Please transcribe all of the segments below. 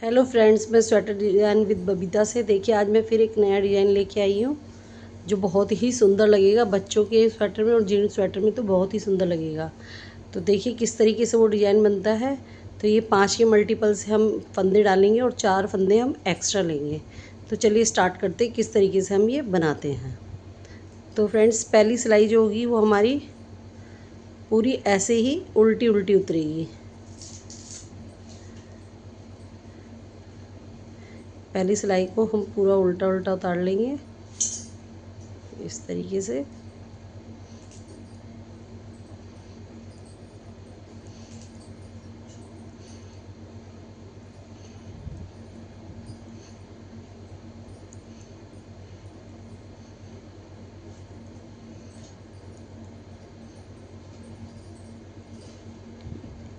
Hello friends, मैं sweater design with Babita से। देखिए, आज मैं फिर एक नया डिज़ाइन लेके आई हूँ जो बहुत ही सुंदर लगेगा बच्चों के स्वेटर में और जीन्स स्वेटर में तो बहुत ही सुंदर लगेगा। तो देखिए किस तरीके से वो डिज़ाइन बनता है। तो ये 5 के मल्टीपल से हम फंदे डालेंगे और 4 फंदे हम एक्स्ट्रा लेंगे। तो चलिए स्टार्ट करते हैं किस तरीके से हम ये बनाते हैं। तो फ्रेंड्स, पहली सिलाई जो होगी वो हमारी पूरी ऐसे ही उल्टी उल्टी उतरेगी। पहली सिलाई को हम पूरा उल्टा उल्टा उतार लेंगे इस तरीके से।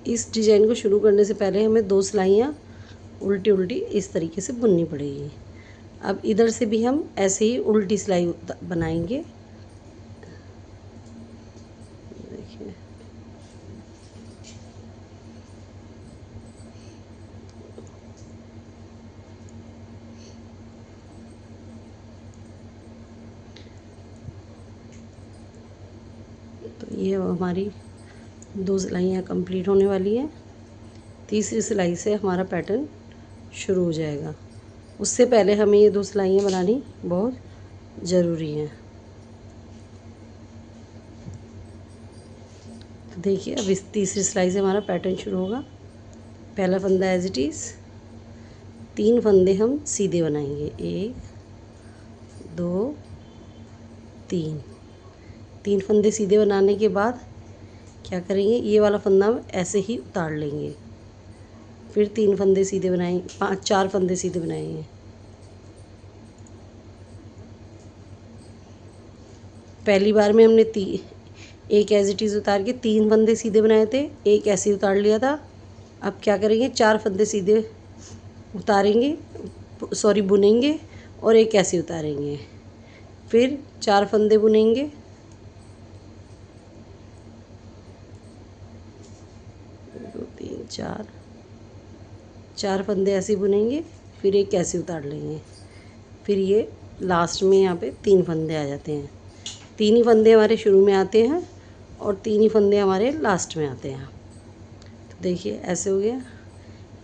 इस डिज़ाइन को शुरू करने से पहले हमें 2 सिलाइयाँ उल्टी उल्टी इस तरीके से बुननी पड़ेगी। अब इधर से भी हम ऐसे ही उल्टी सिलाई बनाएंगे। देखिए, तो ये हमारी 2 सिलाइयाँ कंप्लीट होने वाली हैं। तीसरी सिलाई से हमारा पैटर्न शुरू हो जाएगा। उससे पहले हमें ये 2 सिलाइयाँ बनानी बहुत ज़रूरी हैं। तो देखिए, अब इस तीसरी सिलाई से हमारा पैटर्न शुरू होगा। पहला फंदा एज इट इज़, 3 फंदे हम सीधे बनाएंगे। 1 2 3। 3 फंदे सीधे बनाने के बाद क्या करेंगे, ये वाला फंदा हम ऐसे ही उतार लेंगे। फिर 3 फंदे सीधे बनाएंगे, 4 फंदे सीधे बनाएंगे। पहली बार में हमने एक एज इट इज़ उतार के 3 फंदे सीधे बनाए थे, एक ऐसे ही उतार लिया था। अब क्या करेंगे, 4 फंदे सीधे उतारेंगे, सॉरी बुनेंगे और एक ऐसे उतारेंगे। फिर 4 फंदे बुनेंगे, 2 3 4, 4 फंदे ऐसे बुनेंगे, फिर एक ऐसे उतार लेंगे। फिर ये लास्ट में यहाँ पे 3 फंदे आ जाते हैं। 3 ही फंदे हमारे शुरू में आते हैं और 3 ही फंदे हमारे लास्ट में आते हैं। तो देखिए ऐसे हो गया।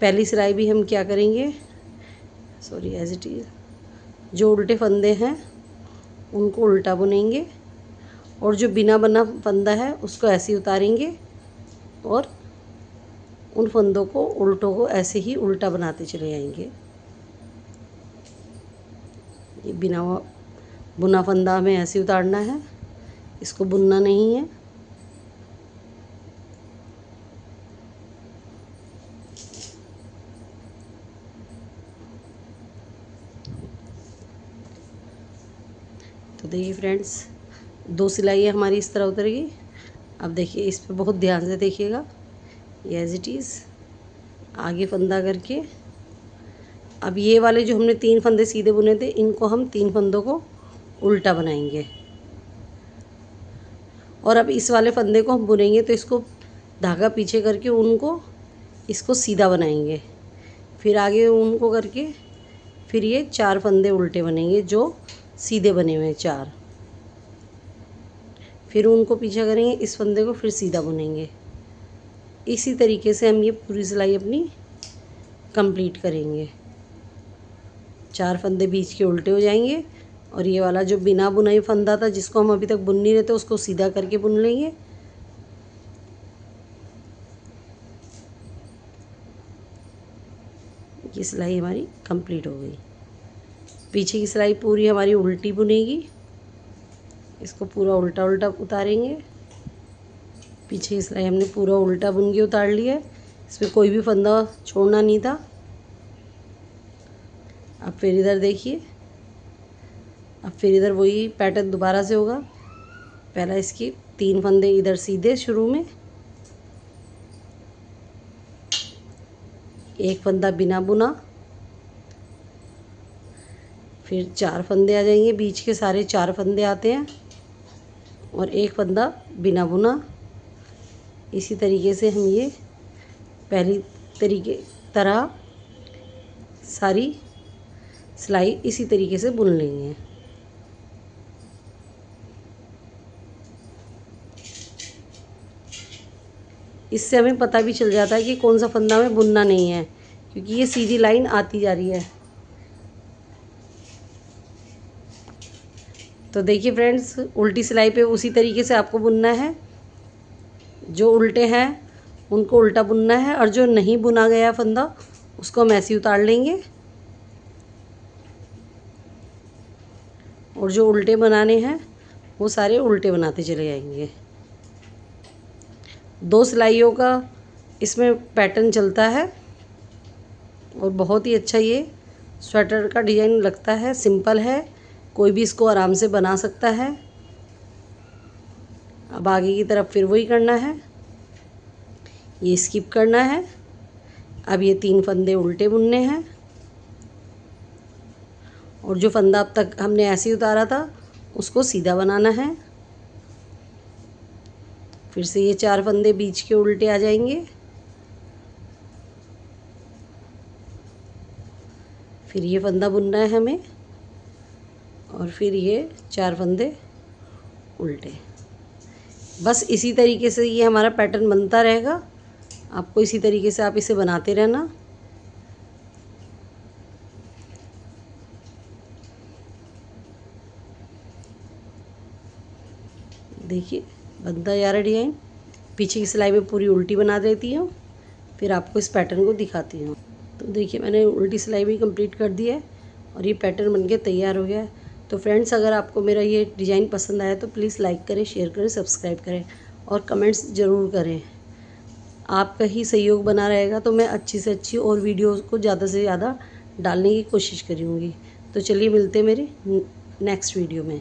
पहली सिलाई भी हम क्या करेंगे, सॉरी एज इट इज़, जो उल्टे फंदे हैं उनको उल्टा बुनेंगे और जो बिना बना फंदा है उसको ऐसे ही उतारेंगे और उन फंदों को उल्टों को ऐसे ही उल्टा बनाते चले जाएंगे। ये बिना बुना फंदा हमें ऐसे उतारना है, इसको बुनना नहीं है। तो देखिए फ्रेंड्स, 2 सिलाइयाँ हमारी इस तरह उतरेगी। अब देखिए इस पर बहुत ध्यान से देखिएगा। ये एज इट इज़ आगे फंदा करके, अब ये वाले जो हमने 3 फंदे सीधे बुने थे इनको हम 3 फंदों को उल्टा बनाएंगे और अब इस वाले फंदे को हम बुनेंगे तो इसको धागा पीछे करके उनको इसको सीधा बनाएंगे। फिर आगे उनको करके फिर ये 4 फंदे उल्टे बनेंगे जो सीधे बने हुए हैं 4। फिर उनको पीछे करेंगे, इस फंदे को फिर सीधा बुनेंगे। इसी तरीके से हम ये पूरी सिलाई अपनी कंप्लीट करेंगे। 4 फंदे बीच के उल्टे हो जाएंगे और ये वाला जो बिना बुनाई फंदा था जिसको हम अभी तक बुन नहीं रहे थे उसको सीधा करके बुन लेंगे। ये सिलाई हमारी कंप्लीट हो गई। पीछे की सिलाई पूरी हमारी उल्टी बुनेगी, इसको पूरा उल्टा उल्टा उतारेंगे। पीछे की सिलाई हमने पूरा उल्टा बुन के उतार लिया है, इसमें कोई भी फंदा छोड़ना नहीं था। अब फिर इधर देखिए, अब फिर इधर वही पैटर्न दोबारा से होगा। पहला इसकी 3 फंदे इधर सीधे शुरू में, एक फंदा बिना बुना, फिर 4 फंदे आ जाएंगे, बीच के सारे 4 फंदे आते हैं और एक फंदा बिना बुना। इसी तरीके से हम ये पहली तरह सारी सिलाई इसी तरीके से बुन लेंगे। इससे हमें पता भी चल जाता है कि कौन सा फंदा हमें बुनना नहीं है, क्योंकि ये सीधी लाइन आती जा रही है। तो देखिए फ्रेंड्स, उल्टी सिलाई पे उसी तरीके से आपको बुनना है। जो उल्टे हैं उनको उल्टा बुनना है, और जो नहीं बुना गया फंदा उसको हम ऐसे ही उतार लेंगे। और जो उल्टे बनाने हैं वो सारे उल्टे बनाते चले जाएंगे। 2 सिलाइयों का इसमें पैटर्न चलता है और बहुत ही अच्छा ये स्वेटर का डिज़ाइन लगता है। सिंपल है, कोई भी इसको आराम से बना सकता है। अब आगे की तरफ फिर वही करना है, ये स्किप करना है। अब ये 3 फंदे उल्टे बुनने हैं, और जो फंदा अब तक हमने ऐसे ही उतारा था उसको सीधा बनाना है। फिर से ये 4 फंदे बीच के उल्टे आ जाएंगे। फिर ये फंदा बुनना है हमें, और फिर ये 4 फंदे उल्टे। बस इसी तरीके से ये हमारा पैटर्न बनता रहेगा। आपको इसी तरीके से आप इसे बनाते रहना। देखिए बनता जा रहा डिज़ाइन। पीछे की सिलाई में पूरी उल्टी बना देती हूँ, फिर आपको इस पैटर्न को दिखाती हूँ। तो देखिए मैंने उल्टी सिलाई भी कंप्लीट कर दी है और ये पैटर्न बनके तैयार हो गया है। तो फ्रेंड्स, अगर आपको मेरा ये डिज़ाइन पसंद आया तो प्लीज़ लाइक करें, शेयर करें, सब्सक्राइब करें और कमेंट्स ज़रूर करें। आपका ही सहयोग बना रहेगा तो मैं अच्छी से अच्छी और वीडियोज़ को ज़्यादा से ज़्यादा डालने की कोशिश करूँगी। तो चलिए मिलते हैं मेरे नेक्स्ट वीडियो में।